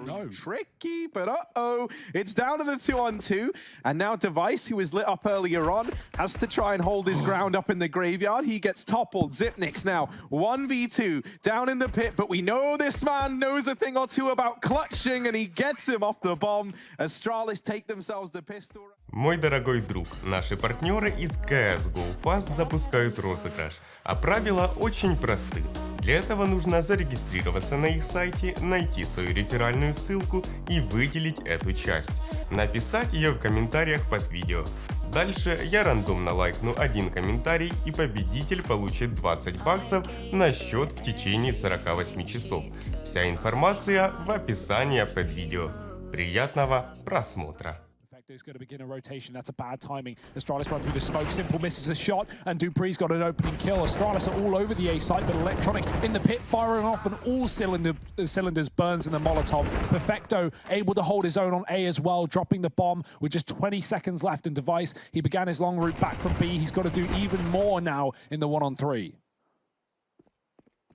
Very tricky, but it's down to the 2-on-2, and now Device, who was lit up earlier on, has to try and hold his ground up in the graveyard. He gets toppled. Xyp9x now 1v2 down in the pit, but we know this man knows a thing or two about clutching, and he gets him off the bomb. Astralis take themselves the pistol. Мой дорогой друг, наши партнеры из CSGO Fast запускают розыгрыш, а правила очень просты. Для этого нужно зарегистрироваться на их сайте, найти свою реферальную ссылку и выделить эту часть. Написать ее в комментариях под видео. Дальше я рандомно лайкну один комментарий, и победитель получит 20 баксов на счет в течение 48 часов. Вся информация в описании под видео. Приятного просмотра! He's going to begin a rotation. That's a bad timing. Astralis run through the smoke. Simple misses a shot, and Dupree's got an opening kill. Astralis are all over the A site, but Electronic in the pit firing off, and all cylinders burns in the Molotov. Perfecto able to hold his own on A as well, dropping the bomb with just 20 seconds left in Device. He began his long route back from B. He's got to do even more now in the 1-on-3.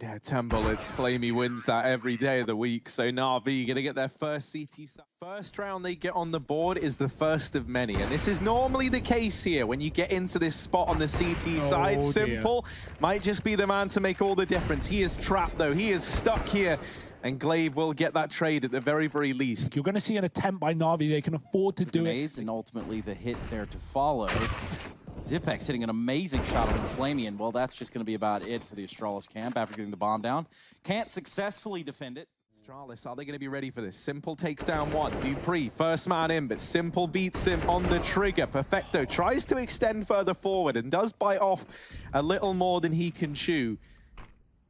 Yeah, Tembullets, Flamey wins that every day of the week. So NaVi gonna get their first CT. First round they get on the board is the first of many. And this is normally the case here when you get into this spot on the CT side. Simple might just be the man to make all the difference. He is trapped though, he is stuck here. And Glaive will get that trade at the very, very least. You're going to see an attempt by NaVi. They can afford to do it. And ultimately the hit there to follow. Xyp9x hitting an amazing shot on the Flamey, and well, that's just going to be about it for the Astralis camp after getting the bomb down. Can't successfully defend it. Astralis, are they going to be ready for this? Simple takes down one. Dupree, first man in, but Simple beats him on the trigger. Perfecto tries to extend further forward and does bite off a little more than he can chew.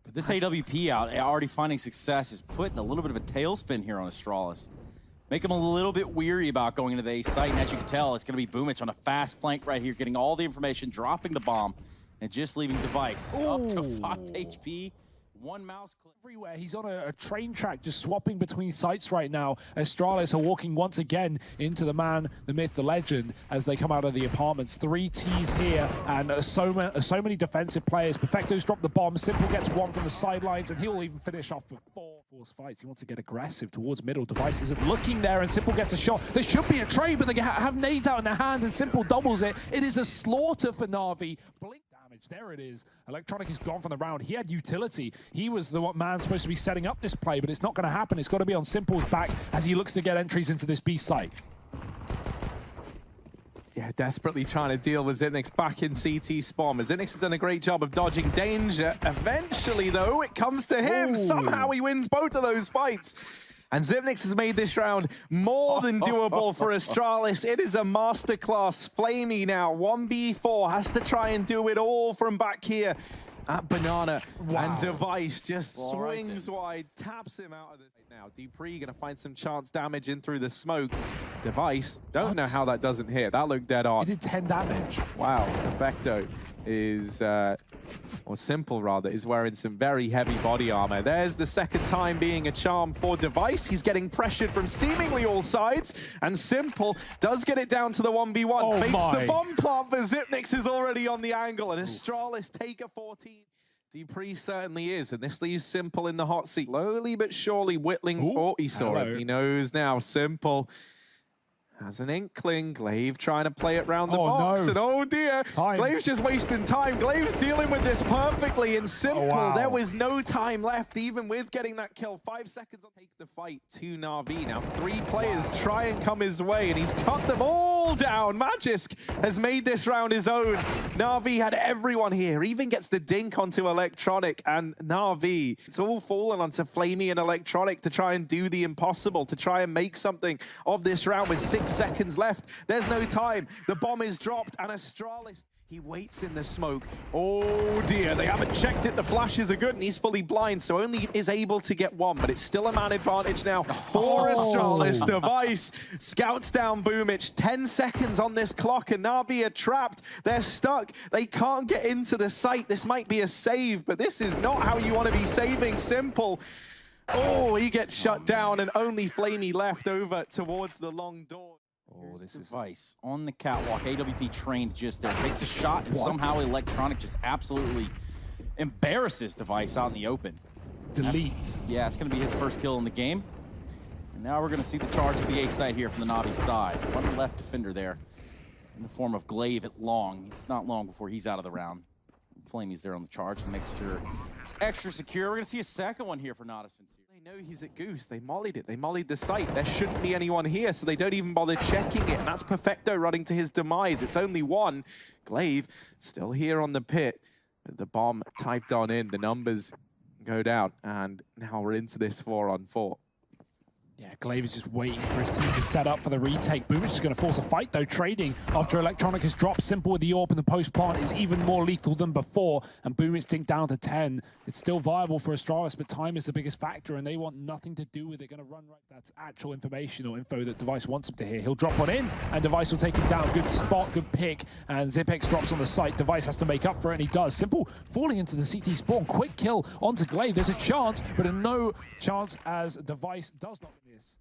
But this AWP out, already finding success, is putting a little bit of a tailspin here on Astralis. Make him a little bit weary about going into the A site, and as you can tell, it's going to be Boomich on a fast flank right here, getting all the information, dropping the bomb, and just leaving Device up to 5 HP. One mouse click. Everywhere. He's on a train track, just swapping between sites right now. Astralis are walking once again into the man, the myth, the legend, as they come out of the apartments. 3 Ts here, and so many defensive players. Perfecto's dropped the bomb. Simple gets one from the sidelines, and he'll even finish off with 4 force fights. He wants to get aggressive towards middle. Device isn't looking there, and Simple gets a shot. There should be a trade, but they have nades out in their hand, and Simple doubles it. It is a slaughter for NaVi. Blink. There it is. Electronic is gone from the round. He had utility. He was the man supposed to be setting up this play, but it's not going to happen. It's got to be on Simple's back as he looks to get entries into this B site. Yeah, desperately trying to deal with Xyp9x back in CT spawn. Xyp9x has done a great job of dodging danger. Eventually, though, it comes to him. Somehow he wins both of those fights. And Xyp9x has made this round more than doable for Astralis. It is a masterclass. Flamey now, 1v4, has to try and do it all from back here at Banana. Wow. And Device just swings wide, taps him out of this. Now, Dupree gonna find some chance damage in through the smoke. Device, don't know how that doesn't hit. That looked dead on. He did 10 damage. Wow, Perfecto is, or Simple rather, is wearing some very heavy body armor. There's the second time being a charm for Device. He's getting pressured from seemingly all sides, and Simple does get it down to the 1v1. Fakes the bomb plant, but Xyp9x is already on the angle, and Astralis take a 14. Dupree certainly is, and this leaves Simple in the hot seat. Slowly but surely whittling. Oh, he saw it. He knows now. Simple has an inkling. Glaive trying to play it round the box. And oh dear, Glaive's just wasting time. Glaive's dealing with this perfectly. And Simple, there was no time left, even with getting that kill. 5 seconds will take the fight to NaVi. Now 3 players try and come his way, and he's cut them all down. Magisk has made this round his own. NaVi had everyone here, even gets the dink onto Electronic, and NaVi, it's all fallen onto Flamey and Electronic to try and do the impossible, to try and make something of this round with 6 seconds left. There's no time. The bomb is dropped, and Astralis, he waits in the smoke. Oh dear, they haven't checked it. The flashes are good, and he's fully blind, so only is able to get one, but it's still a man advantage now for Astralis. Device scouts down Boomich. 10 seconds on this clock, and NaVi are trapped. They're stuck. They can't get into the site. This might be a save, but this is not how you want to be saving Simple. Oh, he gets shut down, and only Flamey left over towards the long door. Oh, this is Device on the catwalk. AWP trained just there. Takes a shot, and somehow Electronic just absolutely embarrasses Device out in the open. Delete. Yeah, it's going to be his first kill in the game. And now we're going to see the charge of the A site here from the Navi side. One left defender there in the form of Glaive at long. It's not long before he's out of the round. Flamey's there on the charge to make sure it's extra secure. We're going to see a second one here for Natus. They know he's at Goose. They mollied it. They mollied the site. There shouldn't be anyone here, so they don't even bother checking it. And that's Perfecto running to his demise. It's only one. Glaive still here on the pit. With the bomb typed on in, the numbers go down. And now we're into this 4-on-4. Yeah, Glaive is just waiting for his team to set up for the retake. Boomich is going to force a fight, though, trading after Electronic has dropped. Simple with the AWP and the post-plant is even more lethal than before, and Boomich dinked down to 10. It's still viable for Astralis, but time is the biggest factor, and they want nothing to do with it. Going to run right. That's actual information or info that Device wants him to hear. He'll drop one in, and Device will take him down. Good spot, good pick, and Zipex drops on the site. Device has to make up for it, and he does. Simple falling into the CT spawn. Quick kill onto Glaive. There's a chance, but a no chance as Device does not win this.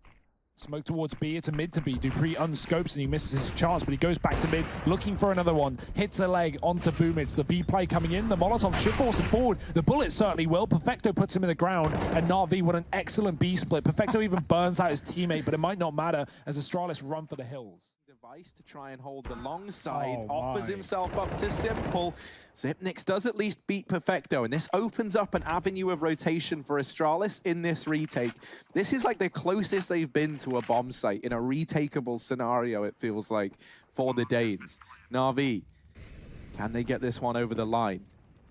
Smoke towards B, it's a mid to B. Dupree unscopes and he misses his chance, but he goes back to mid, looking for another one. Hits a leg onto Boomich. The B play coming in. The Molotov should force him forward. The bullet certainly will. Perfecto puts him in the ground, and NaVi, what an excellent B split. Perfecto even burns out his teammate, but it might not matter as Astralis run for the hills. Device to try and hold the long side, offers himself up to Simple. Zipnix does at least beat Perfecto, and this opens up an avenue of rotation for Astralis in this retake. This is like the closest they've been to a bomb site in a retakeable scenario, it feels like, for the Danes. NaVi, can they get this one over the line?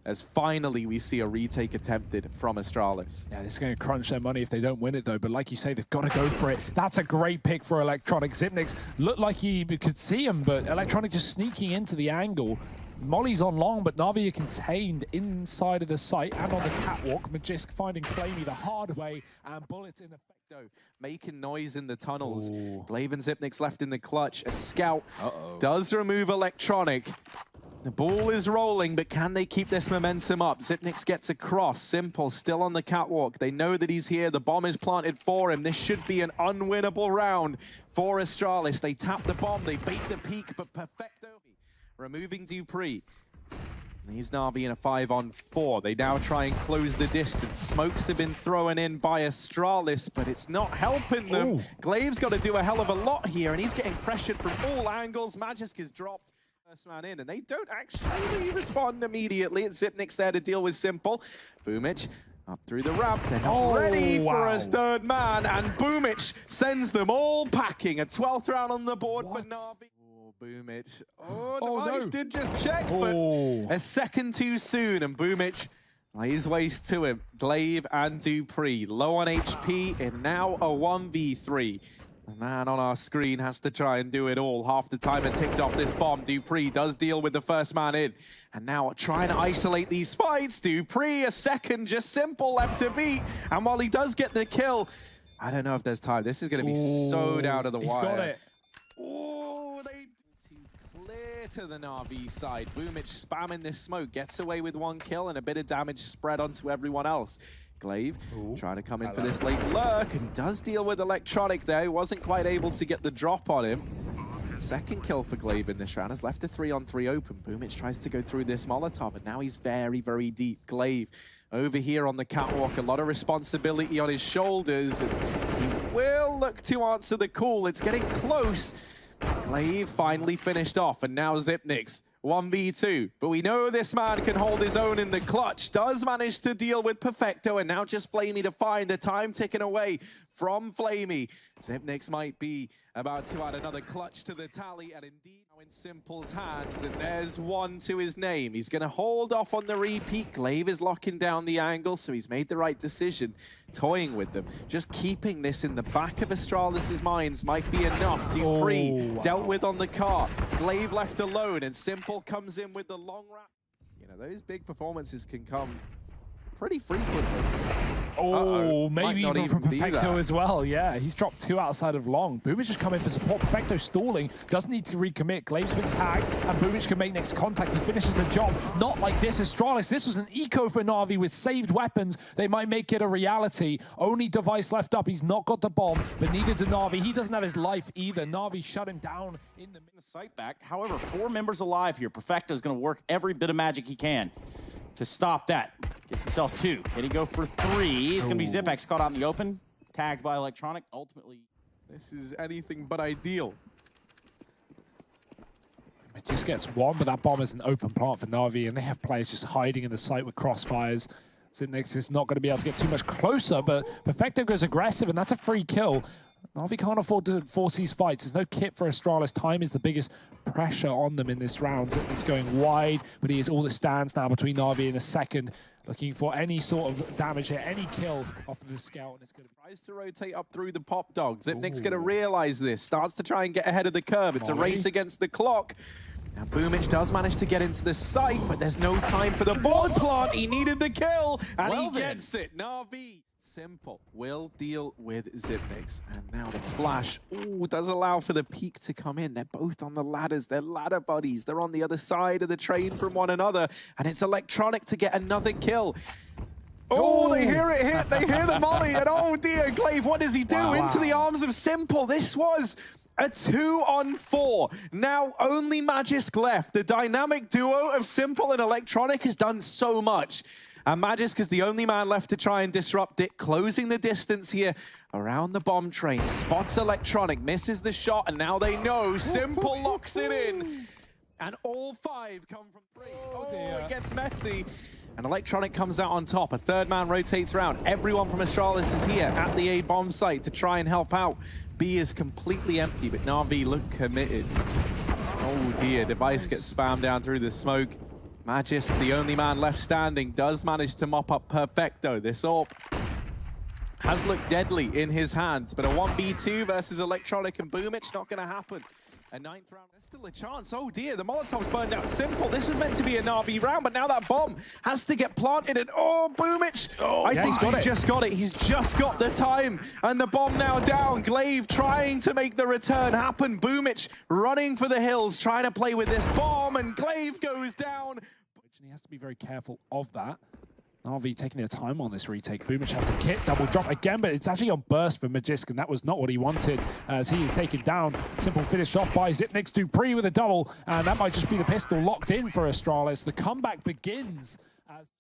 As finally we see a retake attempted from Astralis. Yeah, this is going to crunch their money if they don't win it, though. But like you say, they've got to go for it. That's a great pick for Electronic. Zipnix looked like he could see him, but Electronic just sneaking into the angle. Molly's on long, but NaVi are contained inside of the site and on the catwalk. Magisk finding Flamey the hard way, and bullets in effect. Making noise in the tunnels. Glaive and Zipnix left in the clutch. A scout does remove Electronic. The ball is rolling, but can they keep this momentum up? Zipnix gets across. Simple still on the catwalk. They know that he's here. The bomb is planted for him. This should be an unwinnable round for Astralis. They tap the bomb. They bait the peak, but Perfecto removing Dupree. Leaves NaVi in a 5-on-4. They now try and close the distance. Smokes have been thrown in by Astralis, but it's not helping them. Glaive's got to do a hell of a lot here, and he's getting pressured from all angles. Magisk is dropped. First man in, and they don't actually respond immediately. It's Zipnix there to deal with Simple. Boomich up through the ramp. They're not ready for a third man, and Boomich sends them all packing. A 12th round on the board for NaVi. Boomich. Device did just check, but a second too soon, and Boomich lays waste to him. Glaive and Dupree low on HP, and now a 1v3. The man on our screen has to try and do it all. Half the timer ticked off this bomb. Dupree does deal with the first man in. And now trying to isolate these fights. Dupree, a second, just Simple left to beat. And while he does get the kill, I don't know if there's time. This is going to be so down to the wire. He's got it. They too clear to the NaVi side. Boomich spamming this smoke. Gets away with one kill and a bit of damage spread onto everyone else. Glaive trying to come in for this late lurk, and he does deal with Electronic there. He wasn't quite able to get the drop on him. Second kill for Glaive in this round. Has left a 3-on-3 open. Boomich tries to go through this Molotov, and now he's very, very deep. Glaive over here on the catwalk. A lot of responsibility on his shoulders. And he will look to answer the call. It's getting close. Glaive finally finished off, and now Zipnix. 1v2, but we know this man can hold his own in the clutch. Does manage to deal with Perfecto, and now just Flamey to find the time ticking away from Flamey. Zipnix might be about to add another clutch to the tally, and indeed now in Simple's hands, and there's one to his name. He's going to hold off on the repeat. Glaive is locking down the angle, so he's made the right decision, toying with them. Just keeping this in the back of Astralis' minds might be enough. Dupree dealt with on the cart. Glaive left alone, and Simple comes in with the long wrap. You know, those big performances can come pretty frequently. Maybe even from Perfecto as well. Yeah, he's dropped 2 outside of long. Boomich just come in for support. Perfecto stalling. Doesn't need to recommit. Glaive's been tagged, and Boomich can make next contact. He finishes the job. Not like this, Astralis. This was an eco for NaVi with saved weapons. They might make it a reality. Only Device left up. He's not got the bomb, but neither did NaVi. He doesn't have his life either. NaVi shut him down in the site back. However, 4 members alive here. Perfecto's going to work every bit of magic he can to stop that. Gets himself 2. Can he go for 3? It's going to be Zipex caught out in the open. tagged by Electronic. Ultimately, This is anything but ideal. It just gets one, but that bomb is an open plant for NaVi, and they have players just hiding in the site with crossfires. Zipnix is not going to be able to get too much closer, but Perfecto goes aggressive, and that's a free kill. NaVi can't afford to force these fights. There's no kit for Astralis. Time is the biggest pressure on them in this round. It's going wide, but he has all the stands now between NaVi and a second, looking for any sort of damage here, any kill off of the scout, and it's going to be... Tries to rotate up through the pop dog. Zipnik's going to realize this. Starts to try and get ahead of the curve. It's a race against the clock. Now Boomich does manage to get into the site, but there's no time for the board plant. He needed the kill, and he gets it. NaVi, simple, will deal with Zipnix. And now the flash, does allow for the peak to come in. They're both on the ladders. They're ladder buddies. They're on the other side of the train from one another, and it's Electronic to get another kill. Oh, they hear it hit. They hear the molly, and oh dear, Glaive, what does he do? Into the arms of Simple. This was a 2-on-4. Now only Magisk left. The dynamic duo of Simple and Electronic has done so much. And Magisk is the only man left to try and disrupt it, closing the distance here around the bomb train. Spots Electronic, misses the shot, and now they know Simple locks it in. And all 5 come from 3. Oh, it gets messy. And Electronic comes out on top. A third man rotates around. Everyone from Astralis is here at the A bomb site to try and help out. B is completely empty, but NaVi look committed. Oh dear, Device gets spammed down through the smoke. Magisk, the only man left standing, does manage to mop up Perfecto. This AWP has looked deadly in his hands, but a 1v2 versus Electronic and Boomich, not going to happen. A 9th round, there's still a chance. Oh dear, the Molotov's burned out. Simple. This was meant to be a NaVi round, but now that bomb has to get planted. And oh, Boomich! I think he's just got it. He's just got the time. And the bomb now down. Glaive trying to make the return happen. Boomich running for the hills, trying to play with this bomb, and Glaive goes down. And he has to be very careful of that. NaVi taking their time on this retake. Boomich has a kit, double drop again, but it's actually on burst for Magisk, and that was not what he wanted as he is taken down. Simple finished off by Zipnix. Dupree with a double, and that might just be the pistol locked in for Astralis. The comeback begins as...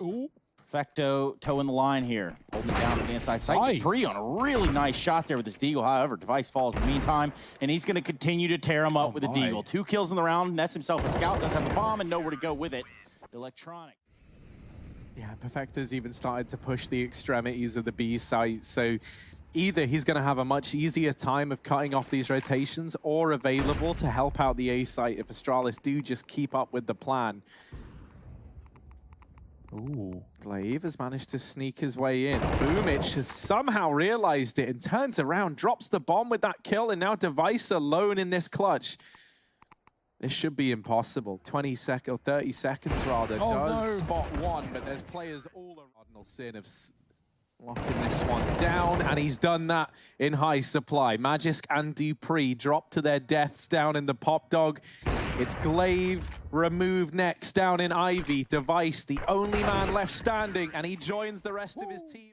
Ooh. Perfecto toeing the line here, holding it down to the inside side. Dupree on a really nice shot there with his deagle. However, Device falls in the meantime, and he's going to continue to tear him up with a deagle. 2 kills in the round, nets himself a scout, does have the bomb and nowhere to go with it. Electronic. Yeah, Perfecto's even started to push the extremities of the B site, so either he's going to have a much easier time of cutting off these rotations or available to help out the A site if Astralis do just keep up with the plan. Ooh. Glaive has managed to sneak his way in. Boomich has somehow realized it and turns around, drops the bomb with that kill, and now Device alone in this clutch. This should be impossible. 20 seconds, 30 seconds rather, spot one, but there's players all around. Cardinal sin of locking this one down, and he's done that in high supply. Magisk and Dupree drop to their deaths down in the pop dog. It's Glaive removed next down in Ivy. Device, the only man left standing, and he joins the rest of his team.